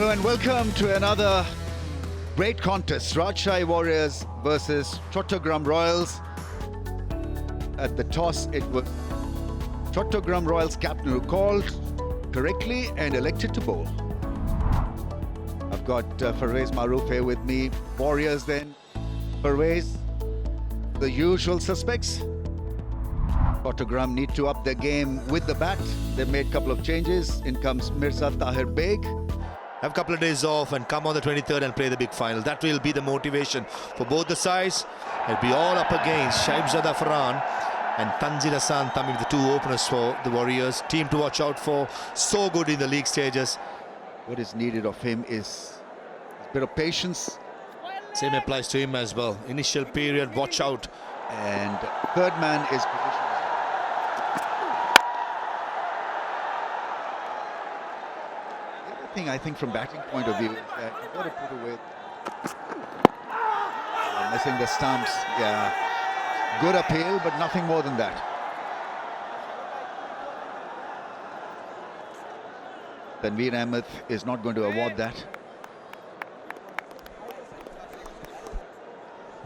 Hello and welcome to another great contest. Rajshahi Warriors versus Chattogram Royals. At the toss, it was Chattogram Royals captain who called correctly and elected to bowl. I've got 𝗶𝗴𝗲𝗂𝗃𝗃 with me. Warriors then. 𝗶𝗴𝗲, the usual suspects. Chattogram need to up their game with the bat. They've made a couple of changes. In comes 𝗬𝗔 𝗀𝗃 Beg. Have a couple of days off and come on the 23rd and play the big final. That will be the motivation for both the sides. It'll be all up against 𝗫𝗫 and Tanzid Hasan, the two openers for the Warriors. Team to watch out for. So good in the league stages. What is needed of him is a bit of patience. Same applies to him as well. Initial period, watch out. And third man is positioned. I think from batting point of view is that you've got to put away missing the stumps. Yeah, good appeal, but nothing more than that. Tanveer Ahmed is not going to award that.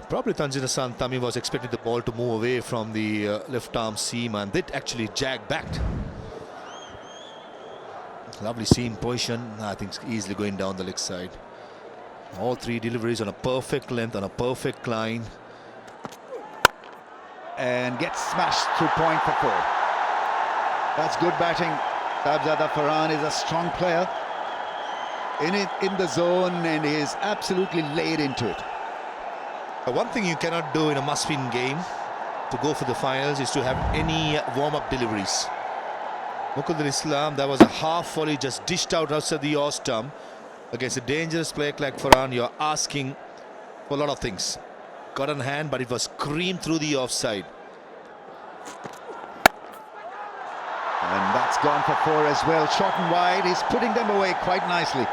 Probably Tanzid Hasan Tamim was expecting the ball to move away from the left arm seam, and it actually jagged back. Lovely seam position. I think it's easily going down the leg side. All three deliveries on a perfect length, on a perfect line. And gets smashed through point for 4. That's good batting. Shahzada Farhan is a strong player. In the zone, and he is absolutely laid into it. One thing you cannot do in a must-win game to go for the finals is to have any warm-up deliveries. Muqaddar Islam, that was a half volley just dished out outside the off stump. Against a dangerous player like Farhan, you're asking for a lot of things. Got on hand, but it was creamed through the offside. And that's gone for 4 as well. Short and wide, he's putting them away quite nicely.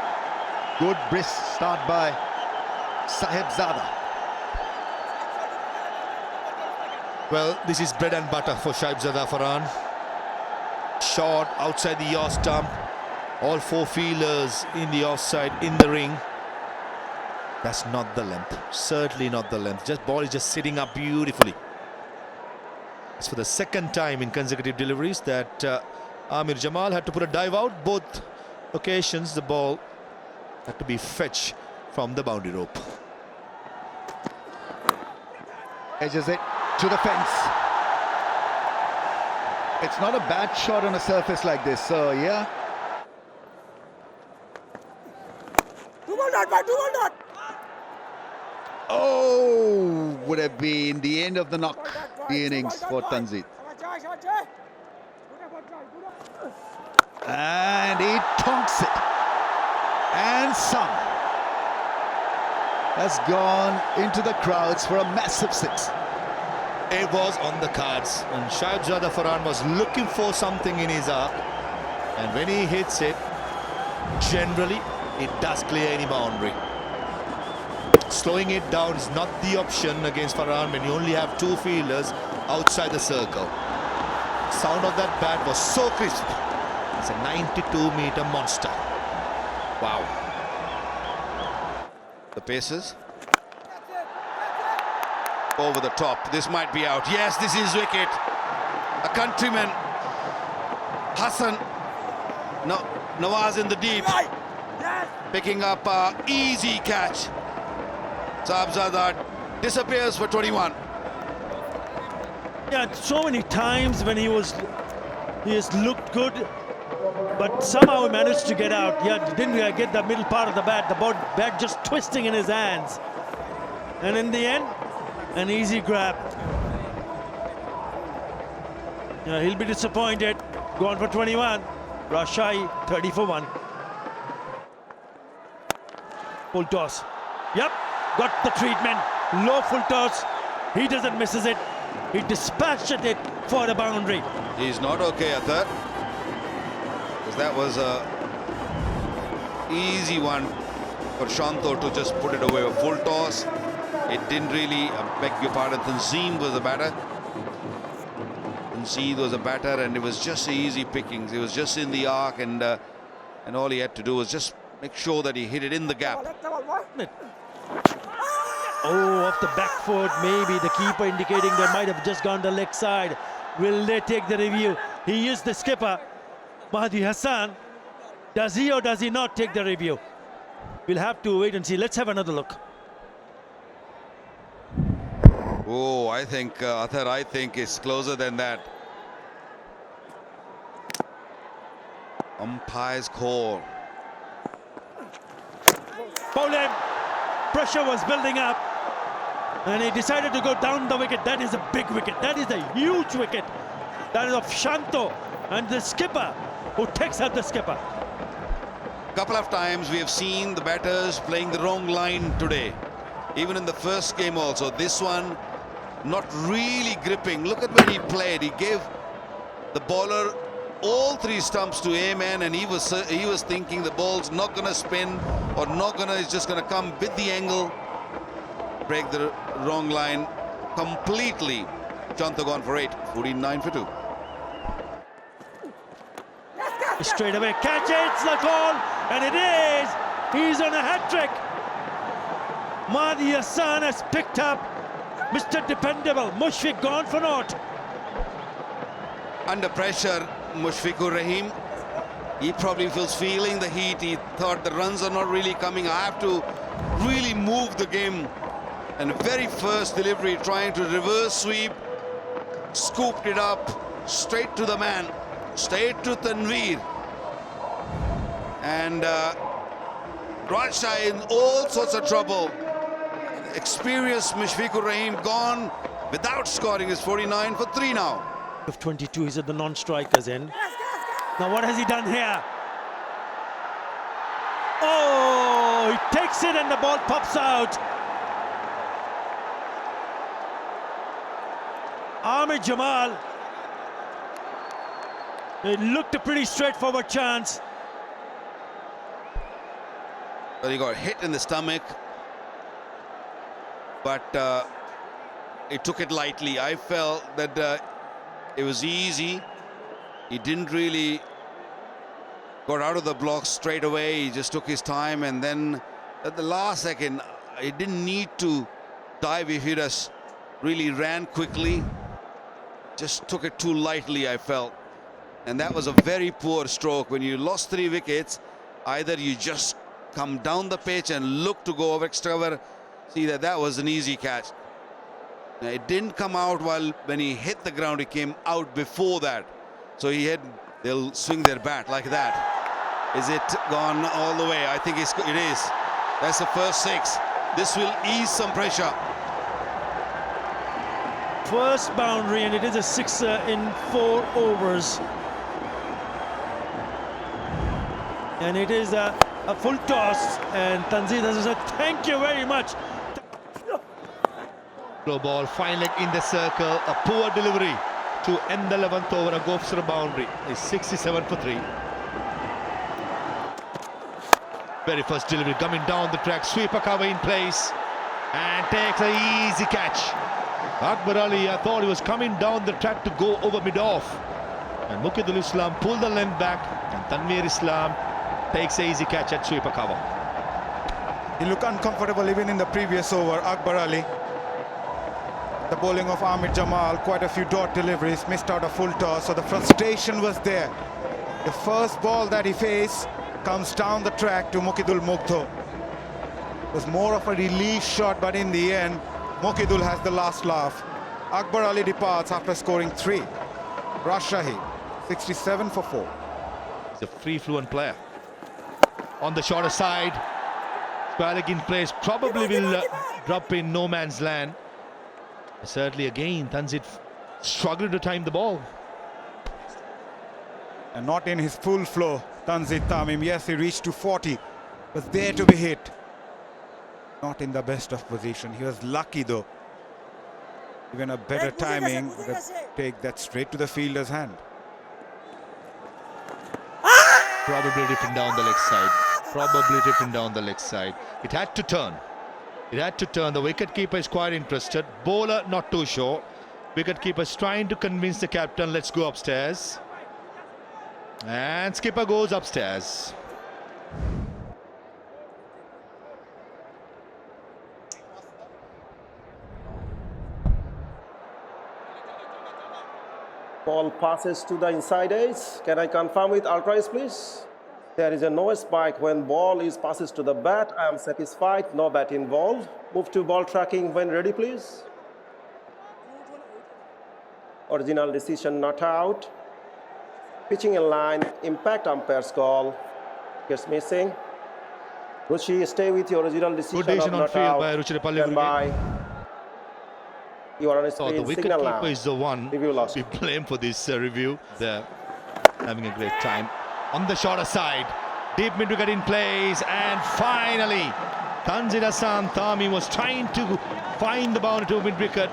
Good brisk start by Sahibzada. Well, this is bread and butter for 𝗫𝗫𝗀𝗃𝗃 Farhan. Short outside the off stump. All 4 fielders in the offside, in the ring. That's not the length. Certainly not the length. Just ball is just sitting up beautifully. It's for the second time in consecutive deliveries that Amir Jamal had to put a dive out. Both occasions the ball had to be fetched from the boundary rope. Edges it to the fence. It's not a bad shot on a surface like this, so yeah. Oh, would have been the end of the knock, the innings for Tanzid. And he tonks it. And some. Has gone into the crowds for a massive 6. It was on the cards, and 𝗫𝗫𝗀𝗃𝗃 Farhan was looking for something in his arc, and when he hits it, generally it does clear any boundary. Slowing it down is not the option against Farhan when you only have 2 fielders outside the circle. Sound of that bat was so crisp. It's a 92-meter monster. Wow. The paces. Over the top. This might be out. Yes, this is wicket. A countryman. Hassan. No, Nawaz in the deep. Picking up an easy catch. 𝗫𝗫𝗀𝗃𝗃 disappears for 21. Yeah, so many times when he has looked good, but somehow he managed to get out. Yeah, didn't get the middle part of the bat. The bat just twisting in his hands. And in the end, an easy grab. Yeah, he'll be disappointed. Gone for 21. Rajshahi 30 for 1. Full toss. Yep, got the treatment. Low full toss. He doesn't misses it. He dispatched it for the boundary. He's not okay at that. Because that was a easy one for Shanto to just put it away. A full toss. It didn't really, beg your pardon, Tanzim was the batter. Tanzid was a batter, and it was just easy pickings. It was just in the arc, and all he had to do was just make sure that he hit it in the gap. Oh, off the back foot, maybe the keeper indicating they might have just gone the leg side. Will they take the review? He is the skipper, Tanzid Hasan. Does he or does he not take the review? We'll have to wait and see. Let's have another look. Oh, I think it's closer than that. Umpire's call. Bowlem, pressure was building up and he decided to go down the wicket. That is a big wicket. That is a huge wicket. That is of Shanto and the skipper who takes out the skipper. Couple of times we have seen the batters playing the wrong line today. Even in the first game also. This one not really gripping. Look at where he played. He gave the bowler all three stumps to aim, and he was thinking the ball's not going to spin or it's just going to come with the angle. Break the wrong line completely. Shanto gone for 8. 49 for 2. Straight away catch it, it's the goal, and it is. He's on a hat-trick. Tanzid Hasan has picked up Mr. Dependable. Mushfiq gone for naught. Under pressure, Mushfiqur Rahim, he probably was feeling the heat. He thought the runs are not really coming. I have to really move the game. And very first delivery, trying to reverse sweep, scooped it up straight to the man, straight to Tanveer. And Rajshahi in all sorts of trouble. Experienced Mushfiqur Rahim gone without scoring. Is 49 for 3 now. Of 22, he's at the non-strikers end. Now what has he done here? Oh, he takes it and the ball pops out. Ahmed Jamal. It looked a pretty straightforward chance. Well, he got hit in the stomach, but he took it lightly. I felt that it was easy. He didn't really got out of the blocks straight away. He just took his time, and then at the last second, he didn't need to dive if he just really ran quickly. Just took it too lightly, I felt. And that was a very poor stroke. When you lost 3 wickets, either you just come down the pitch and look to go over extra cover. See that was an easy catch. Now, it didn't come out when he hit the ground. It came out before that. So they'll swing their bat like that. Is it gone all the way? I think it is. That's the first 6. This will ease some pressure. First boundary, and it is a 6er in 4 overs. And it is a full toss, and Tanzid Hasan said, thank you very much. Slow ball, fine leg in the circle, a poor delivery to end the 11th over, a go for a boundary. It's 67 for 3. Very first delivery coming down the track, 𝗂𝗵𝗂𝗃 in place and takes an easy catch. 𝗂𝗵𝗃𝗃, I thought he was coming down the track to go over mid-off, and Muqeedul Islam pulled the length back, and Tanveer Islam takes an easy catch at 𝗂𝗵𝗂𝗃𝗃. He looked uncomfortable even in the previous over. 𝗂𝗵𝗃𝗃, the bowling of Ahmed Jamal, quite a few dot deliveries, missed out a full toss, so the frustration was there. The first ball that he faced comes down the track to Muqeedul Muqto. It was more of a relief shot, but in the end, Muqeedul has the last laugh. 𝗂𝗵𝗃𝗃 departs after scoring 3. Rajshahi, 67 for 4. He's a free fluent player. On the shorter side, 𝗂𝗵𝗃𝗃 in place, probably will drop in no man's land. Certainly again, Tanzid struggled to time the ball. And not in his full flow, Tanzid Tamim. Yes, he reached to 40, was there to be hit. Not in the best of position. He was lucky though. Even a better timing would have taken that straight to the fielder's hand. Probably drifting down the leg side. Probably drifting down the leg side. It had to turn. It had to turn. The wicketkeeper is quite interested. Bowler not too sure. Wicketkeeper is trying to convince the captain, let's go upstairs. And skipper goes upstairs. Ball passes to the inside edge. Can I confirm with ultras, please? There is a no spike when ball is passes to the bat. I am satisfied. No bat involved. Move to ball tracking when ready, please. Original decision not out. Pitching in line. Impact umpire's call. Gets missing. 𝗃𝗺, stay with your original decision Good of decision on not field out. by 𝗃𝗃𝗃𝗃. Stand by. You are on a So the screen signal now. wicketkeeper is the one Review lost. to be blamed for this review. They're having a great time. On the shorter side, deep mid-wicket in place, and finally, Tanzid Hasan Thami was trying to find the boundary to mid-wicket.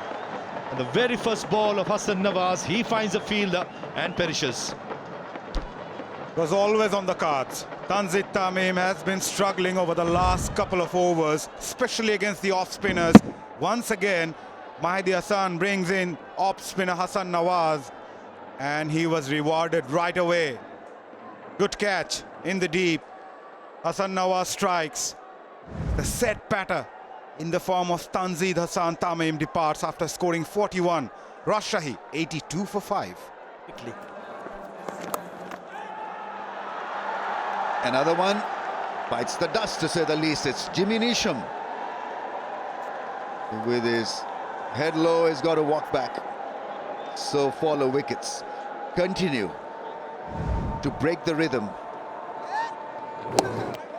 And the very first ball of Hasan Nawaz, he finds the fielder and perishes. Was always on the cards. Tanzid Tamim has been struggling over the last couple of overs, especially against the off-spinners. Once again, Mahdi Hasan brings in off-spinner Hasan Nawaz, and he was rewarded right away. Good catch in the deep. Hasan Nawaz strikes. The set batter in the form of Tanzid Hasan Tamim departs after scoring 41. Rajshahi 82 for 5. Quickly. Another one bites the dust, to say the least. It's Jimmy Neesham. With his head low, he's got to walk back. So follow wickets. Continue to break the rhythm.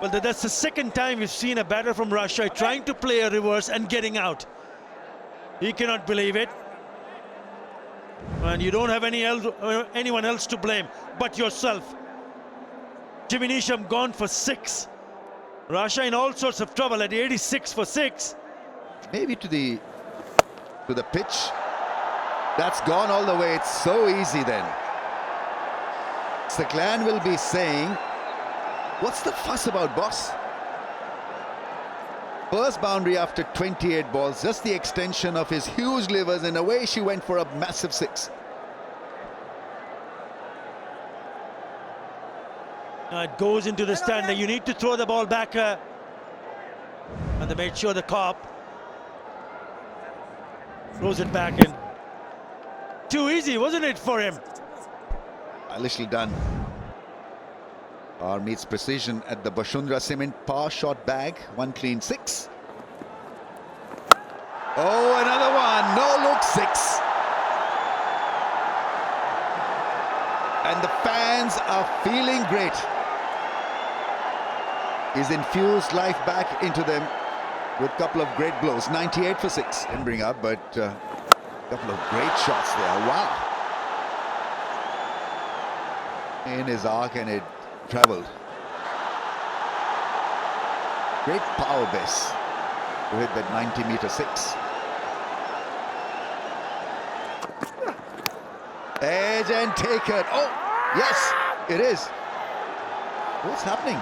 Well, that's the second time we've seen a batter from Rajshahi trying to play a reverse and getting out. He cannot believe it. And you don't have anyone else to blame but yourself. Jimmy Neesham gone for 6. Rajshahi in all sorts of trouble at 86 for 6. Maybe to the pitch. That's gone all the way. It's so easy then. 𝗂𝗏 will be saying, what's the fuss about, boss? First boundary after 28 balls, just the extension of his huge livers, and away she went for a massive 6. It goes into the stand. You need to throw the ball back. And they made sure the cop throws it back in. Too easy, wasn't it, for him? Stylishly done. Meets precision at the Bashundra Cement Power shot bag. 1 clean 6. Oh, another one. No look 6. And the fans are feeling great. He's infused life back into them with a couple of great blows. 98 for 6 didn't bring up, but a couple of great shots there. Wow. In his arc, and it travelled. Great power base to hit that 90-meter 6. Edge and take it. Oh, yes, it is. What's happening?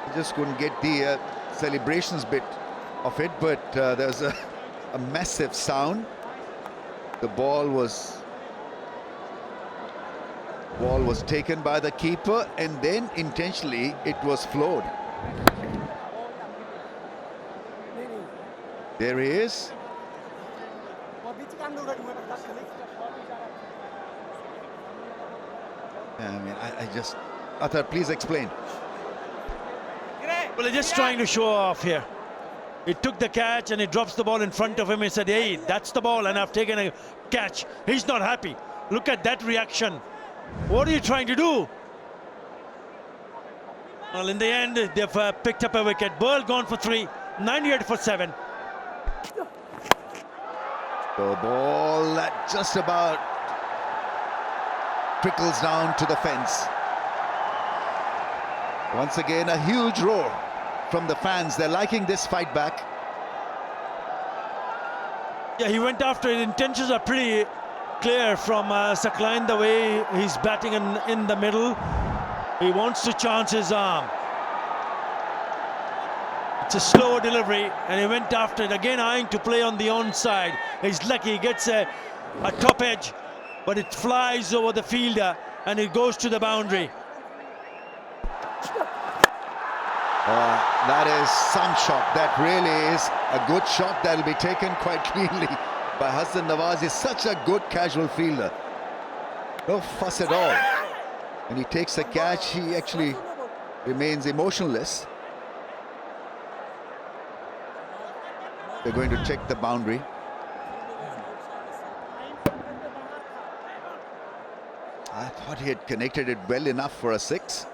He just couldn't get the celebrations bit of it, but there's a massive sound. The ball was taken by the keeper, and then intentionally it was floored. There he is. Athar, please explain. Well, they're just trying to show off here. He took the catch and he drops the ball in front of him. He said, hey, that's the ball and I've taken a catch. He's not happy. Look at that reaction. What are you trying to do? Well, in the end, they've picked up a wicket. Burl gone for 3, 98 for 7. The ball that just about trickles down to the fence. Once again, a huge roar from the fans. They're liking this fight back. Yeah, he went after it. Intentions are pretty clear from 𝗂𝗏, the way he's batting in the middle. He wants to chance his arm. It's a slow delivery, and he went after it again, eyeing to play on the onside. He's lucky, he gets a top edge, but it flies over the fielder and it goes to the boundary. That is some shot. That really is a good shot that will be taken quite cleanly by Hasan Nawaz. Is such a good casual fielder. No fuss at all. When he takes a catch, he actually remains emotionless. They're going to check the boundary. I thought he had connected it well enough for a 6.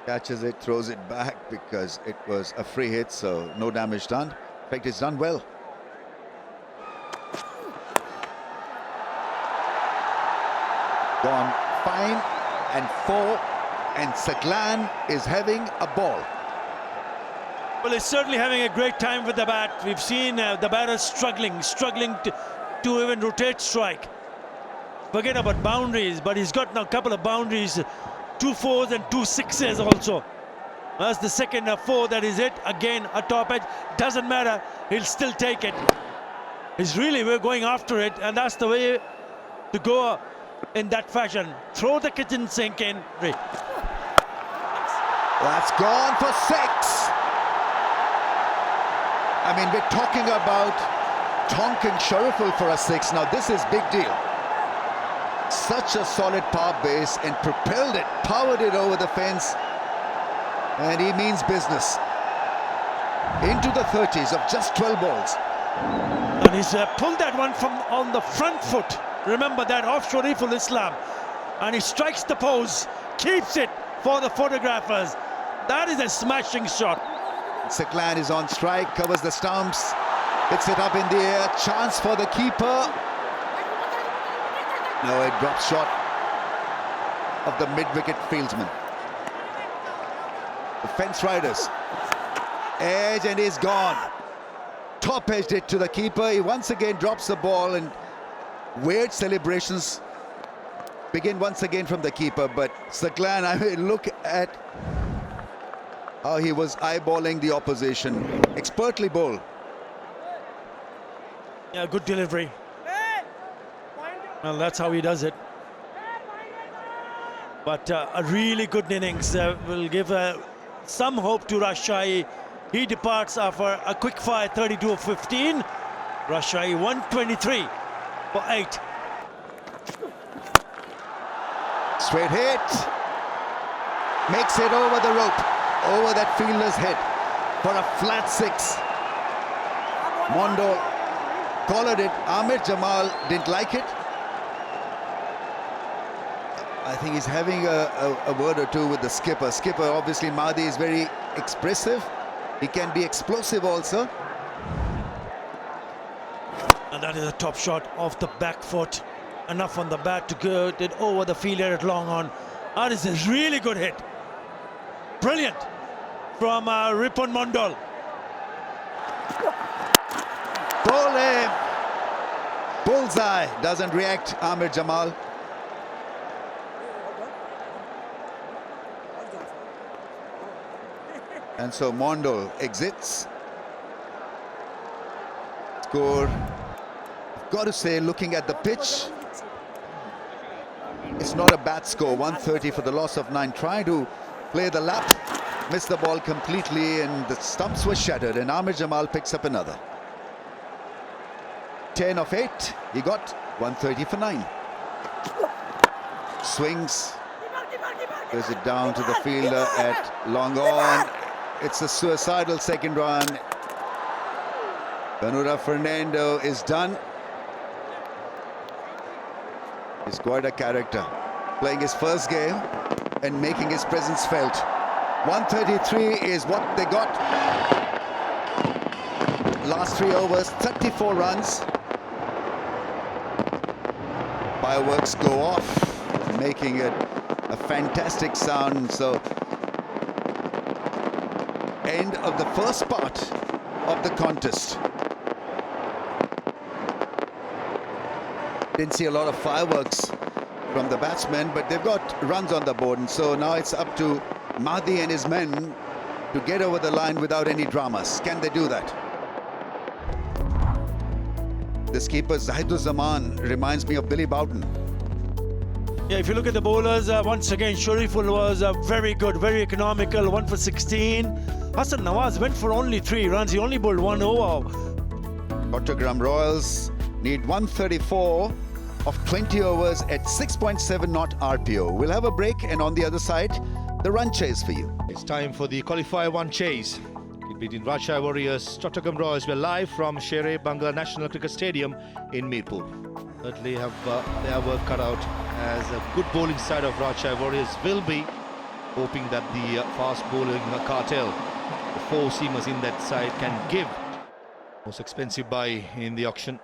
Catches it, throws it back because it was a free hit, so no damage done. In fact, it's done well. Gone fine and 4, and Saqlain is having a ball. Well, he's certainly having a great time with the bat. We've seen the batter struggling to even rotate strike. Forget about boundaries, but he's got now a couple of boundaries, 2 4s and 2 6s also. That's the second 4 that is it. Again, a top edge. Doesn't matter, he'll still take it. We're going after it, and that's the way to go in that fashion. Throw the kitchen sink in. That's gone for 6. I mean, we're talking about tonking shorturl for a 6. Now, this is big deal. Such a solid power base, and propelled it, powered it over the fence, and he means business. Into the 30s of just 12 balls. And he's pulled that one from on the front foot. Remember that, off Shoriful Islam. And he strikes the pose, keeps it for the photographers. That is a smashing shot. Saqlain is on strike, covers the stumps, hits it up in the air, chance for the keeper. No, it drops short of the mid-wicket fieldsman. The fence riders. Edge, and he's gone. Top edged it to the keeper. He once again drops the ball, and weird celebrations begin once again from the keeper. But Saqlain, I mean, look at how he was eyeballing the opposition. Expertly bowled. Yeah, good delivery. Well, that's how he does it. But a really good innings will give some hope to Rajshahi. He departs after a quick fire 32 of 15. Rajshahi 123 for 8. Straight hit. Makes it over the rope, over that fielder's head for a flat 6. Mondal collared it. Ahmed Jamal didn't like it. I think he's having a word or two with the skipper. Skipper, obviously, Wadih is very expressive. He can be explosive also. And that is a top shot off the back foot. Enough on the bat to get it over the fielder at long on. That is a really good hit. Brilliant from Ripon Mondal. Ball him. Bullseye. Doesn't react, Ahmed Jamal. And so Mondal exits. Score, I've got to say, looking at the pitch, it's not a bad score. 130 for the loss of 9. Trying to play the lap, missed the ball completely, and the stumps were shattered, and Ahmed Jamal picks up another. 10 of 8, he got 130 for 9. Swings, goes it down to the fielder at long on. It's a suicidal second run. Benura Fernando is done. He's quite a character, playing his first game and making his presence felt. 133 is what they got. Last 3 overs, 34 runs. Fireworks go off, making it a fantastic sound. So, end of the first part of the contest. Didn't see a lot of fireworks from the batsmen, but they've got runs on the board, and so now it's up to Wadih and his men to get over the line without any dramas. Can they do that? This keeper Zahidur Zaman reminds me of Billy Bowden. Yeah, if you look at the bowlers, once again, Shoriful was very good, very economical, 1 for 16. Hasan Nawaz went for only 3 runs. He only bowled 1 over. Chattogram Royals need 134 of 20 overs at 6.7 knot RPO. We'll have a break, and on the other side, the run chase for you. It's time for the Qualifier 1 chase. Between Rajshahi Warriors, Chattogram Royals. We're live from 𝗃𝗵𝗃𝗃 National Cricket Stadium in Mirpur. Certainly have their work cut out, as a good bowling side of Rajshahi Warriors will be hoping that the fast bowling cartel, the 4 seamers in that side, can give most expensive buy in the auction.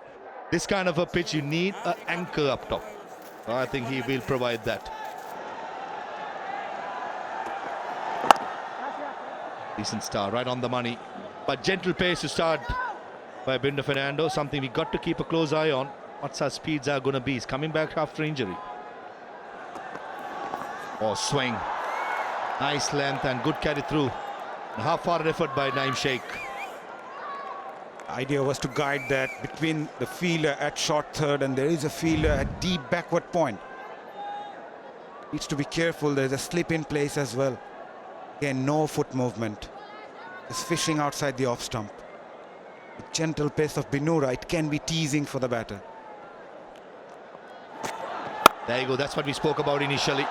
This kind of a pitch, you need an anchor up top. I think he will provide that. Decent start, right on the money, but gentle pace to start by Binder Fernando, something we got to keep a close eye on. What's our speeds are going to be. He's coming back after injury. Oh, swing. Nice length and good carry through. Half-hearted effort by Naim Sheikh. Idea was to guide that between the fielder at short third, and there is a fielder at deep backward point. Needs to be careful. There's a slip in place as well. Again, no foot movement. Just fishing outside the off stump. The gentle pace of Binura, it can be teasing for the batter. There you go, that's what we spoke about initially.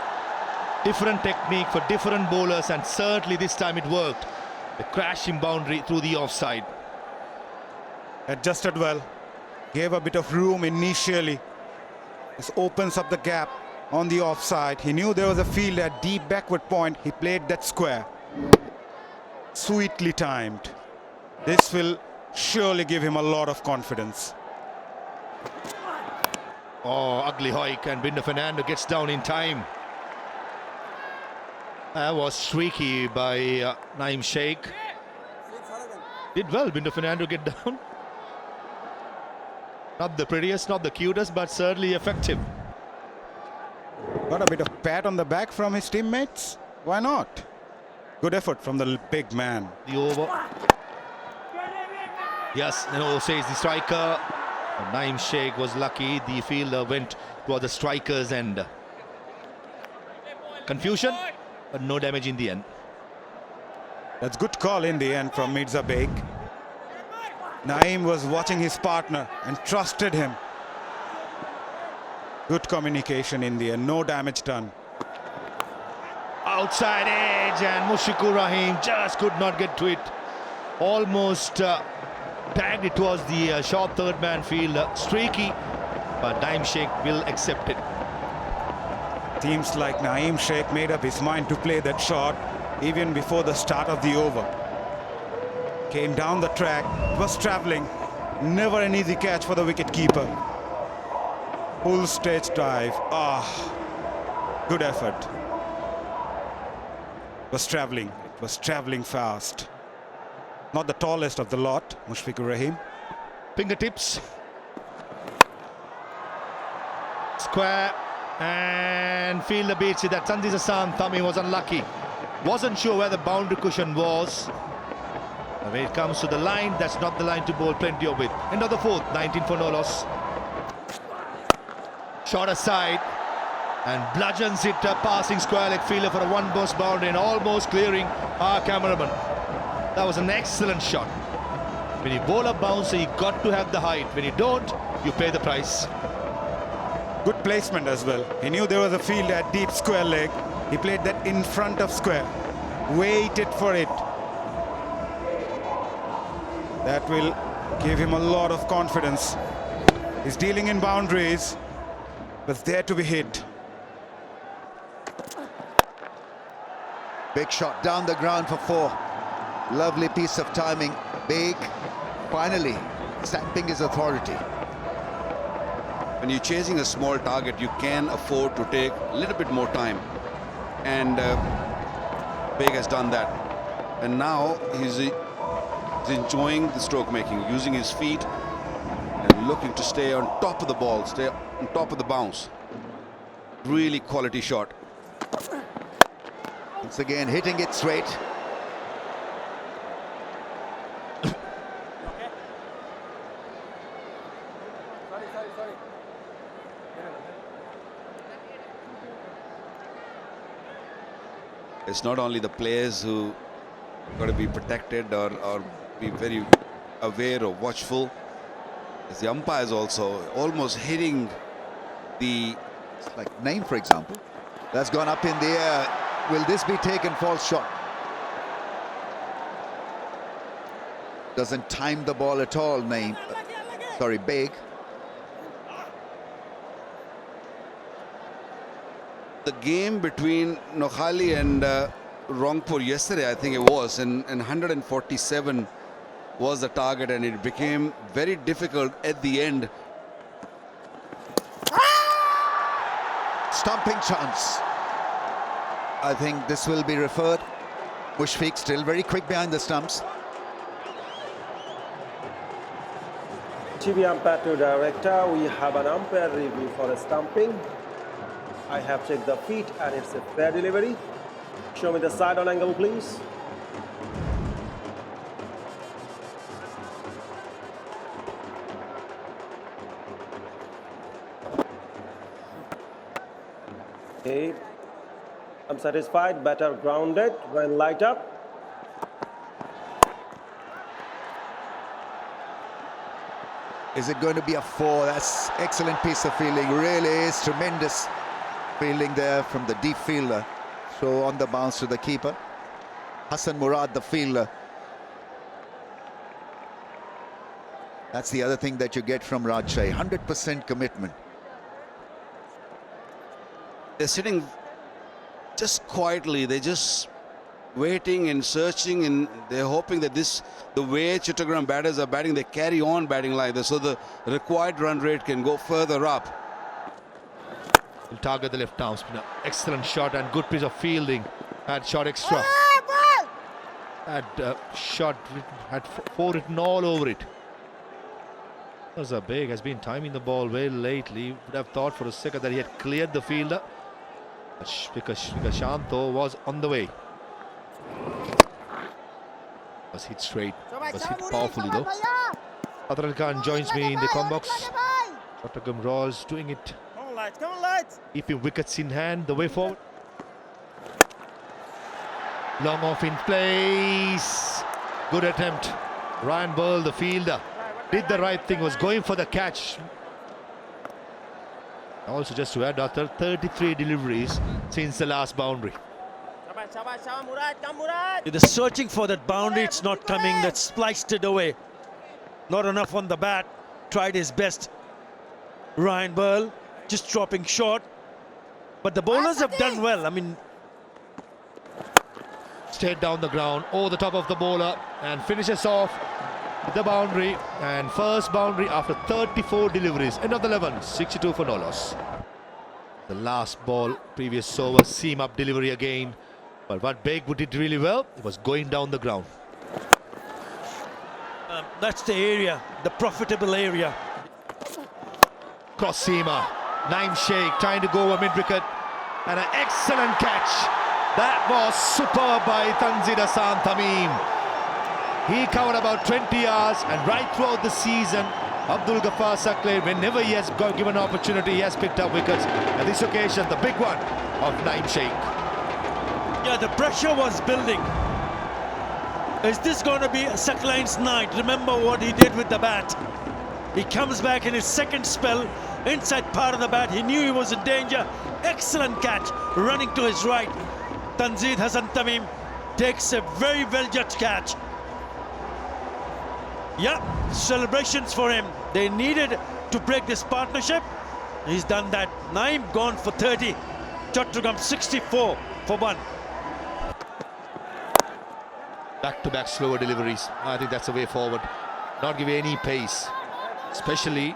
Different technique for different bowlers, and certainly this time it worked. The crashing boundary through the offside. Adjusted well. Gave a bit of room initially. This opens up the gap on the offside. He knew there was a field at deep backward point. He played that square. Sweetly timed. This will surely give him a lot of confidence. Oh, ugly hike, and Binder Fernando gets down in time. That was streaky by Naim Sheikh. Did well, Binder Fernando get down. Not the prettiest, not the cutest, but certainly effective. Got a bit of pat on the back from his teammates. Why not? Good effort from the big man. The over. Yes, says the striker. Naim Sheikh was lucky. The fielder went to the striker's end. Confusion, but no damage in the end. That's good call in the end from Mirza Beg. Naim was watching his partner and trusted him. Good communication in the end, no damage done. Outside edge, and Mushikur Rahim just could not get to it. Almost tagged it towards the short third man field. Streaky, but Naim Sheikh will accept it. Seems like Naim Sheikh made up his mind to play that shot even before the start of the over. Came down the track, was travelling. Never an easy catch for the wicket-keeper. Full stage dive. Good effort. It was travelling fast. Not the tallest of the lot, Mushfiqur Rahim. Fingertips. Square, and fielder beats it. That Tanzid Hasan Thummy was unlucky. Wasn't sure where the boundary cushion was. And when it comes to the line, that's not the line to bowl plenty of with. End of the 4th, 19 for no loss. Shot aside, and bludgeons it passing square leg fielder for a 1-burst boundary, and almost clearing our cameraman. That was an excellent shot. When you bowl a bouncer, you got to have the height. When you don't, you pay the price. Good placement as well. He knew there was a field at deep square leg. He played that in front of square. Waited for it. That will give him a lot of confidence. He's dealing in boundaries, but there to be hit. Big shot down the ground for 4. Lovely piece of timing. Big, finally stamping his authority. When you're chasing a small target, you can afford to take a little bit more time. And Beg has done that. And now he's enjoying the stroke making, using his feet and looking to stay on top of the ball, stay on top of the bounce. Really quality shot. Once again, hitting it straight. It's not only the players who got to be protected or be very aware or watchful. It's the umpires also almost hitting the... Like Naim, for example. That's gone up in the air. Will this be taken false shot? Doesn't time the ball at all, Naim. Sorry, Beg. The game between Noakhali and Rangpur yesterday, I think it was, and 147 was the target, and it became very difficult at the end. Stumping chance. I think this will be referred. Mushfiq still very quick behind the stumps. TV umpire to director, we have an umpire review for a stumping. I have checked the feet and it's a fair delivery. Show me the side on angle, please. Okay, I'm satisfied. Batter grounded when light up. Is it going to be a 4? That's excellent piece of fielding. Really is tremendous fielding there from the deep fielder. So on the bounce to the keeper. Hassan Murad, the fielder. That's the other thing that you get from Rajshahi. 100% commitment. They're sitting just quietly. They're just waiting and searching, and they're hoping that the way Chattogram batters are batting, they carry on batting like this, so the required run rate can go further up. He'll target the left arm spinner. Excellent shot and good piece of fielding. Had shot extra. Had shot, had 4 written all over it. Beg has been timing the ball well lately. Would have thought for a second that he had cleared the fielder, because Shanto was on the way. Was hit straight, was hit powerfully though. Adral Khan joins me in the com box. Chattogram Royals doing it. Keeping wickets in hand, the way forward. Long off in place. Good attempt. Ryan Burl, the fielder, did the right thing, was going for the catch. Also, just to add, after 33 deliveries since the last boundary. They're searching for that boundary, it's not coming, that spliced it away. Not enough on the bat, tried his best. Ryan Burl just dropping short, but the bowlers have done well. I mean, Straight down the ground, over the top of the bowler, and finishes off with the boundary. And first boundary after 34 deliveries. End of the 11, 62 for no loss. The last ball, previous over, seam up delivery again. But what Beg did really well, it was going down the ground. that's the area, the profitable area. Cross seamer. Naim Sheikh trying to go over mid-wicket. And an excellent catch. That was superb by Tanzid Hasan Tamim. He covered about 20 yards, and right throughout the season, 𝗵𝗵𝗃𝗃, whenever he has got given an opportunity, he has picked up wickets. And this occasion, the big one of Naim Sheikh. Yeah, the pressure was building. Is this going to be 𝗃𝗃's night? Remember what he did with the bat. He comes back in his second spell, inside part of the bat. He knew he was in danger. Excellent catch, running to his right. Tanzid Hasan Tamim takes a very well-judged catch. Yeah, celebrations for him. They needed to break this partnership. He's done that. Naim gone for 30. Chattogram 64 for 1. Back-to-back slower deliveries. I think that's the way forward. Not give any pace, especially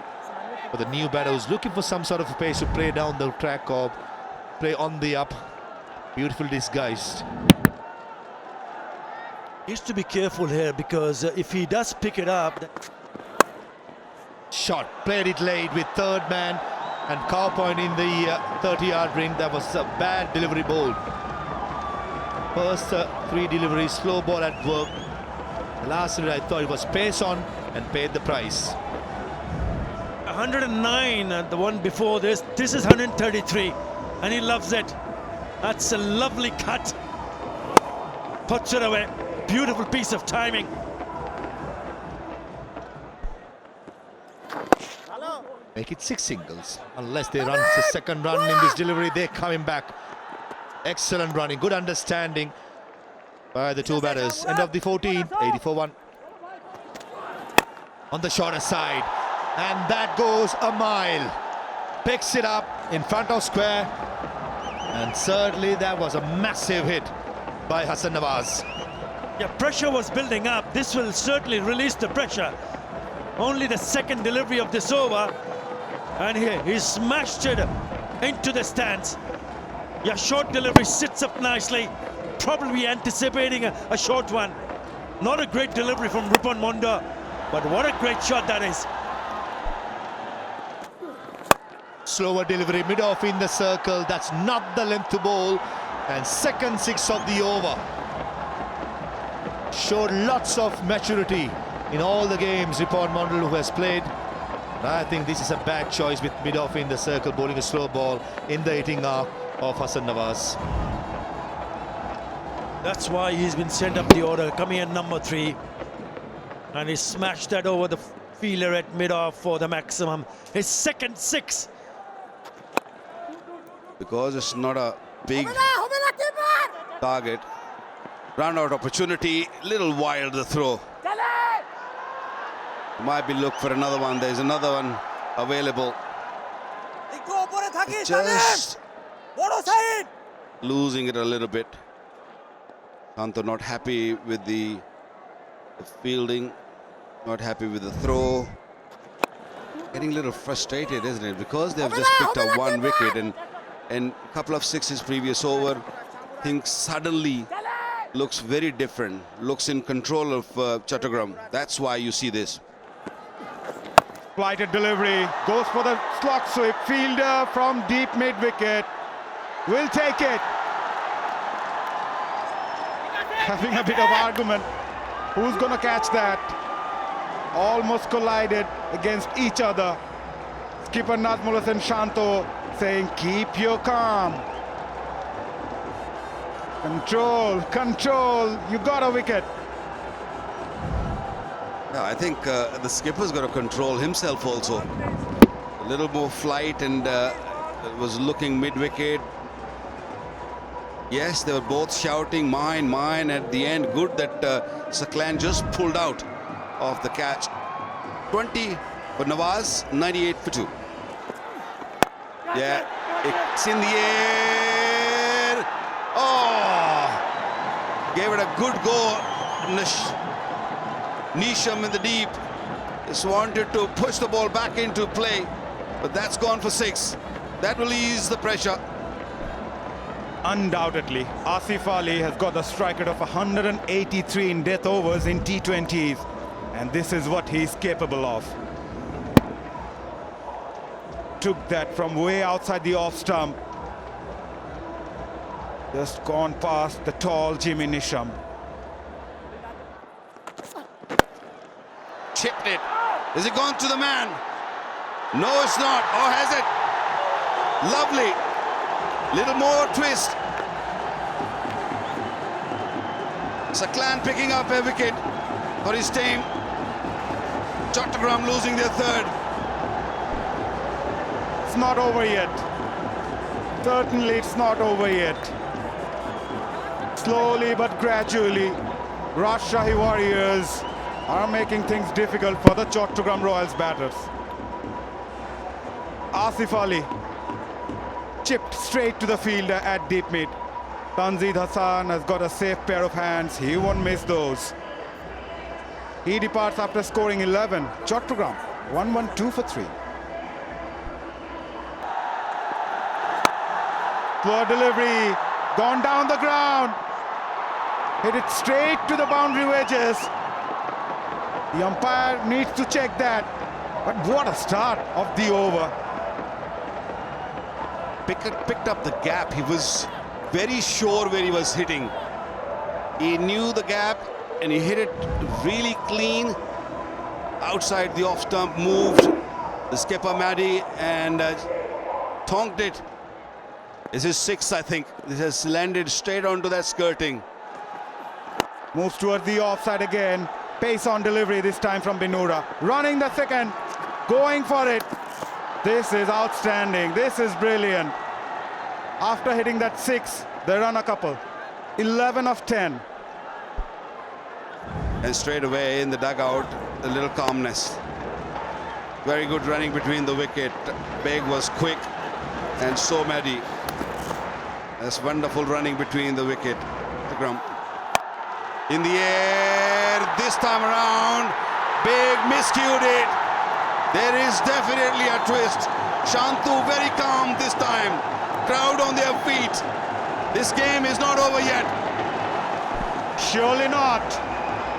for the new batter who's looking for some sort of a pace to play down the track or play on the up. Beautiful disguised. He has to be careful here, because if he does pick it up... Shot, played it late with third man and cow point in the 30-yard ring. That was a bad delivery ball. First 3 deliveries, slow ball at work. Last I thought it was pace on and paid the price. 109, the one before this. This is 133, and he loves it. That's a lovely cut. puts it away. Beautiful piece of timing. Make it 6 singles. Unless they run the second run in this delivery, they're coming back. Excellent running, good understanding by the two batters. End of the 14th, 84-1. On the shorter side, and that goes a mile. Picks it up in front of square, and certainly that was a massive hit by Hasan Nawaz. Yeah, pressure was building up. This will certainly release the pressure. Only the second delivery of this over, and he smashed it into the stands. Yeah, short delivery sits up nicely, probably anticipating a short one. Not a great delivery from Rupon Monda, but what a great shot that is. Slower delivery, mid-off in the circle. That's not the length to bowl. And second 6 of the over. Showed lots of maturity in all the games Rupon Monda who has played. I think this is a bad choice with mid-off in the circle, bowling a slow ball in the hitting arc of Hasan Nawaz. That's why he's been sent up the order, coming in number 3. And he smashed that over the fielder at mid-off for the maximum. His second 6. Because it's not a big target. Run out opportunity, little wild the throw. Might be look for another one. There's another one available. Just losing it a little bit. Kanto not happy with the fielding, not happy with the throw. Getting a little frustrated, isn't it? Because they've just picked up 1 wicket and a couple of 6s previous over, things suddenly looks very different. Looks in control of Chattogram. That's why you see this. Flighted delivery, goes for the slot sweep. Fielder from deep mid-wicket will take it. Having a bit of argument. Who's going to catch that? Almost collided against each other. Skipper Nazmul Hossain Shanto saying, keep your calm. Control, control. You got a wicket. Yeah, I think the skipper's got to control himself also. A little more flight and was looking mid-wicket. Yes, they were both shouting, mine, mine at the end. Good that Saklan just pulled out of the catch. 20 for Nawaz, 98 for 2. Yeah, it's in the air. Oh, gave it a good go. Nisham in the deep, just wanted to push the ball back into play, but that's gone for 6. That will ease the pressure. Undoubtedly, Asif Ali has got the strike rate of 183 in death overs in T20s, and this is what he's capable of. Took that from way outside the off stump. Just gone past the tall Jimmy Nisham. Chipped it. Is it gone to the man? No, it's not. Or has it? Lovely. Little more twist. Saklan picking up a wicket for his team. Chattogram losing their 3rd. It's not over yet. Certainly it's not over yet. Slowly but gradually, Rajshahi Warriors are making things difficult for the Chattogram Royals batters. Asif Ali chipped straight to the fielder at deep mid. Tanzid Hasan has got a safe pair of hands. He won't miss those. He departs after scoring 11. Chattogram 112 for 3. Poor delivery, gone down the ground. Hit it straight to the boundary wedges. The umpire needs to check that. But what a start of the over. Picked up the gap. He was very sure where he was hitting. He knew the gap and he hit it really clean. Outside the off stump, moved the skipper Maddie and thonked it. This is 6, I think. This has landed straight onto that skirting. Moves towards the offside again. Pace on delivery this time from 𝗵𝗺𝗻. Running the second. Going for it. This is outstanding. This is brilliant. After hitting that 6, they run a couple. 11 of 10. And straight away in the dugout, a little calmness. Very good running between the wicket. 𝗵𝗃 was quick, and 𝗀 𝗦𝗽cie. That's wonderful running between the wicket. In the air, this time around, 𝗵𝗃 miscued it. There is definitely a twist. Shanthu very calm this time. Crowd on their feet. This game is not over yet. Surely not.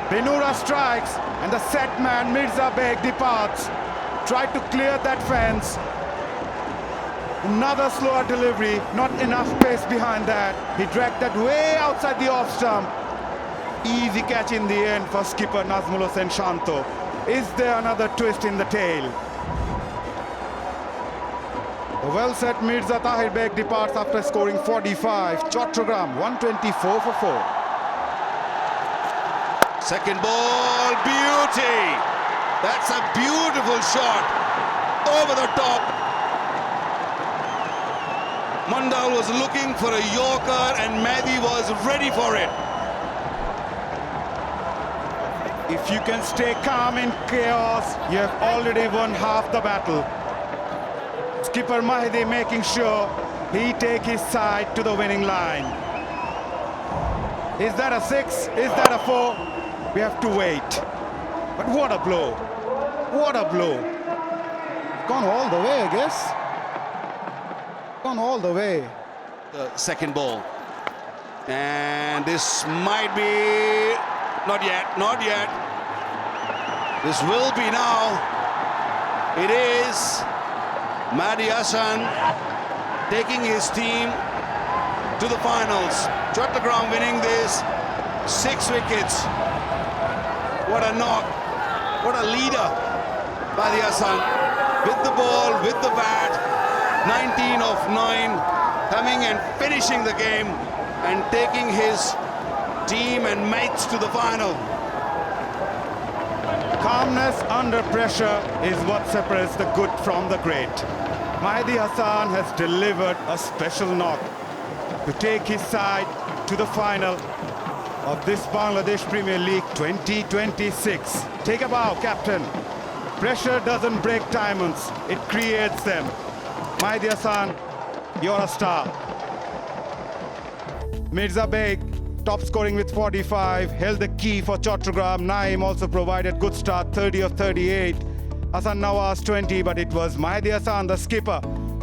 𝗵𝗺𝗻 strikes and the set man �mirza 𝗵𝗃 departs. Tried to clear that fence. Another slower delivery, not enough pace behind that. He dragged that way outside the off stump. Easy catch in the end for skipper Nazmul Hossain Shanto. Is there another twist in the tail? The well-set �mirza Tahir 𝗵𝗃 departs after scoring 45. Chattogram 124 for 4. Second ball, beauty. That's a beautiful shot. Over the top. Mandal was looking for a Yorker and 𝗵𝗃 was ready for it. If you can stay calm in chaos, you have already won half the battle. Skipper Mahdi making sure he take his side to the winning line. Is that a 6? Is that a 4? We have to wait. But what a blow. What a blow. Gone all the way, I guess. Gone all the way. The second ball. And this might be... Not yet, not yet. This will be now. It is Mehdi Hasan taking his team to the finals. Chattogram winning this 6 wickets. What a knock. What a leader, Mehdi Hasan. With the ball, with the bat. 19 of 9. Coming and finishing the game and taking his team and mates to the final. Calmness under pressure is what separates the good from the great. Mehdi Hasan has delivered a special knock to take his side to the final of this Bangladesh Premier League 2026. Take a bow, captain. Pressure doesn't break diamonds, it creates them. Mehdi Hasan, you're a star. �mirza 𝗵𝗃, top scoring with 45, held the key for Chattogram. Naim also provided good start, 30 of 38. Hasan Nawaz 20, but it was Mehdi Hasan, the skipper,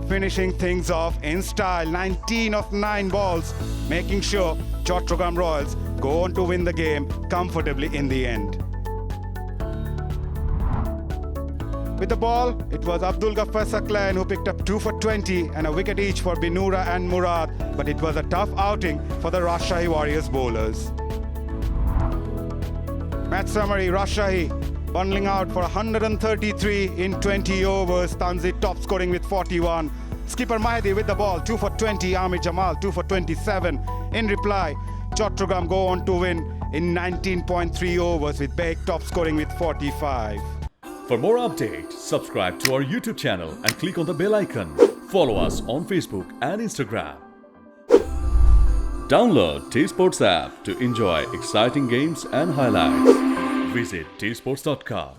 finishing things off in style. 19 of 9 balls, making sure Chattogram Royals go on to win the game comfortably in the end. With the ball, it was 𝗵𝗚l-Ghaffar clan who picked up 2 for 20 and a wicket each for 𝗵𝗺𝗻𝗃 and Murad, but it was a tough outing for the Rajshahi Warriors bowlers. Match summary: Rajshahi bundling out for 133 in 20 overs. Tanzid top scoring with 41. Skipper Mahdi with the ball, 2 for 20. Amir Jamal 2 for 27. In reply, Chattogram go on to win in 19.3 overs with 𝗵𝗃 top scoring with 45. For more updates, subscribe to our YouTube channel and click on the bell icon. Follow us on Facebook and Instagram. Download 𝗃 Sports app to enjoy exciting games and highlights. Visit 𝗃sports.com.